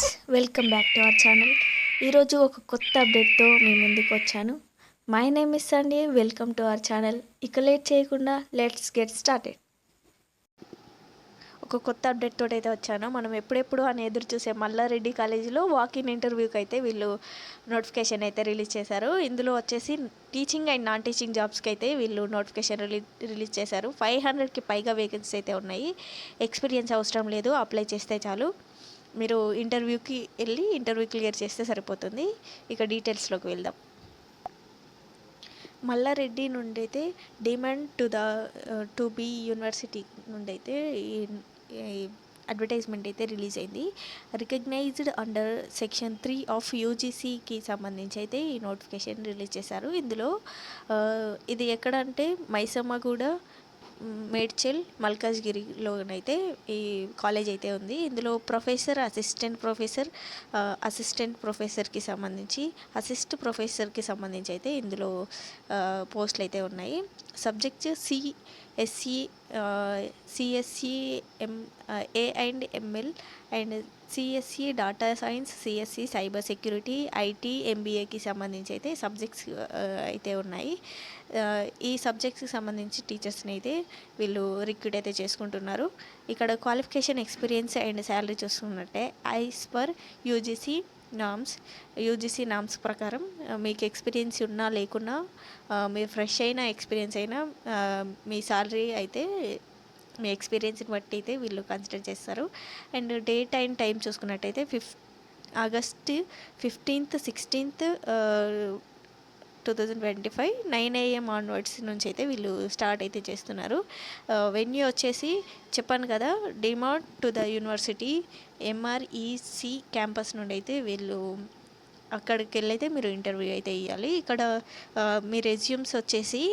Friends, welcome back to our channel. ఈరోజు ఒక కొత్త అప్డేట్తో మీ ముందుకు వచ్చాను. My name is Sunday. Welcome to our channel. ఇక లేట్ చేయకుండా లెట్స్ గెట్ స్టార్టెడ్. ఒక కొత్త అప్డేట్ తోటి అయితే వచ్చాను. మనం ఎప్పుడెప్పుడు అని ఎదురు చూసే మల్లారెడ్డి కాలేజీలో వాకిన్ ఇంటర్వ్యూకి అయితే వీళ్ళు నోటిఫికేషన్ అయితే రిలీజ్ చేశారు. ఇందులో వచ్చేసి టీచింగ్ అండ్ నాన్ టీచింగ్ జాబ్స్కి అయితే వీళ్ళు నోటిఫికేషన్ రిలీజ్ చేశారు. 500కి పైగా వేకెన్సీస్ అయితే ఉన్నాయి. ఎక్స్పీరియన్స్ అవసరం లేదు, అప్లై చేస్తే చాలు. మీరు ఇంటర్వ్యూకి వెళ్ళి ఇంటర్వ్యూ క్లియర్ చేస్తే సరిపోతుంది. ఇక డీటెయిల్స్లోకి వెళ్దాం. మల్లారెడ్డి నుండి అయితే డిమాండ్ టు బి యూనివర్సిటీ నుండి అయితే ఈ అడ్వర్టైజ్మెంట్ అయితే రిలీజ్ అయింది. రికగ్నైజ్డ్ అండర్ సెక్షన్ 3 ఆఫ్ యూజీసీకి సంబంధించి అయితే ఈ నోటిఫికేషన్ రిలీజ్ చేశారు. ఇందులో ఇది ఎక్కడంటే మైసమ్మగూడ, మేడ్చల్, మల్కాజ్గిరిలోనైతే ఈ కాలేజ్ అయితే ఉంది. ఇందులో ప్రొఫెసర్, అసిస్టెంట్ ప్రొఫెసర్కి సంబంధించి, ప్రొఫెసర్కి సంబంధించి అయితే ఇందులో పోస్టులు అయితే ఉన్నాయి. Subjects CSE A and ML and CSE data science, CSE cyber security, IT, ఎంబీఏకి సంబంధించి అయితే సబ్జెక్ట్స్ అయితే ఉన్నాయి. ఈ సబ్జెక్ట్స్కి సంబంధించి టీచర్స్ని అయితే వీళ్ళు రిక్రూట్ అయితే చేసుకుంటున్నారు. ఇక్కడ క్వాలిఫికేషన్, ఎక్స్పీరియన్స్ అండ్ శాలరీ చూసుకున్నట్టే యాజ్ పర్ యూజీసీ నామ్స్ ప్రకారం మీకు ఎక్స్పీరియన్స్ ఉన్నా లేకున్నా, మీరు ఫ్రెష్ అయినా ఎక్స్పీరియన్స్ అయినా మీ శాలరీ అయితే మీ ఎక్స్పీరియన్స్ని బట్టి అయితే వీళ్ళు కన్సిడర్ చేస్తారు. అండ్ డేట్ అండ్ టైం చూసుకున్నట్టయితే August 15th, 16th 2025 9 AM onwards నుంచి అయితే వీళ్ళు స్టార్ట్ అయితే చేస్తున్నారు. వెన్యూ వచ్చేసి చెప్పాను కదా, demand to the university MREC campus నుండి అయితే వీళ్ళు అక్కడికి వెళ్ళైతే మీరు ఇంటర్వ్యూ అయితే ఇవ్వాలి. ఇక్కడ మీ రెజ్యూమ్స్ వచ్చేసి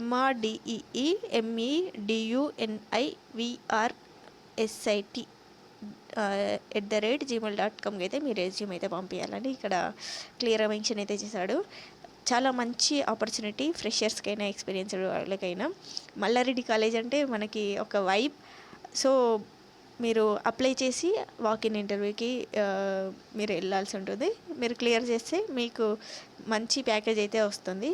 MRDEMEDUNIVRSIT@gmail.com అయితే మీ రెజ్యూమ్ అయితే పంపించాలని ఇక్కడ క్లియర్గా మెన్షన్ అయితే చేశాడు. చాలా మంచి ఆపర్చునిటీ ఫ్రెషర్స్కైనా, ఎక్స్పీరియన్స్డ్ వాళ్ళకైనా. మల్లారెడ్డి కాలేజ్ అంటే మనకి ఒక వైబ్. సో మీరు అప్లై చేసి వాకిన్ ఇంటర్వ్యూకి మీరు వెళ్ళాల్సి ఉంటుంది. మీరు క్లియర్ చేస్తే మీకు మంచి ప్యాకేజ్ అయితే వస్తుంది.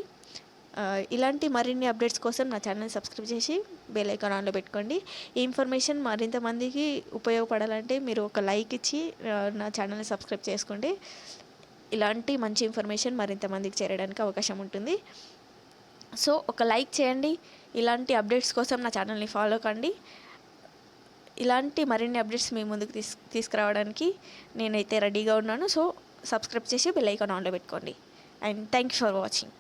ఇలాంటి మరిన్ని అప్డేట్స్ కోసం నా ఛానల్ సబ్స్క్రైబ్ చేసి బెల్ ఐకాన్ ఆన్లో పెట్టుకోండి. ఈ ఇన్ఫర్మేషన్ మరింత మందికి ఉపయోగపడాలంటే మీరు ఒక లైక్ ఇచ్చి నా ఛానల్ని సబ్స్క్రైబ్ చేసుకోండి. ఇలాంటి మంచి ఇన్ఫర్మేషన్ మరింత మందికి చేరడానికి అవకాశం ఉంటుంది. సో ఒక లైక్ చేయండి. ఇలాంటి అప్డేట్స్ కోసం నా ఛానల్ని ఫాలో కండి. ఇలాంటి మరిన్ని అప్డేట్స్ మీ ముందుకు తీసుకురావడానికి నేనైతే రెడీగా ఉన్నాను. సో సబ్స్క్రైబ్ చేసి బెల్ ఐకాన్ ఆన్లో పెట్టుకోండి. And thank you for watching.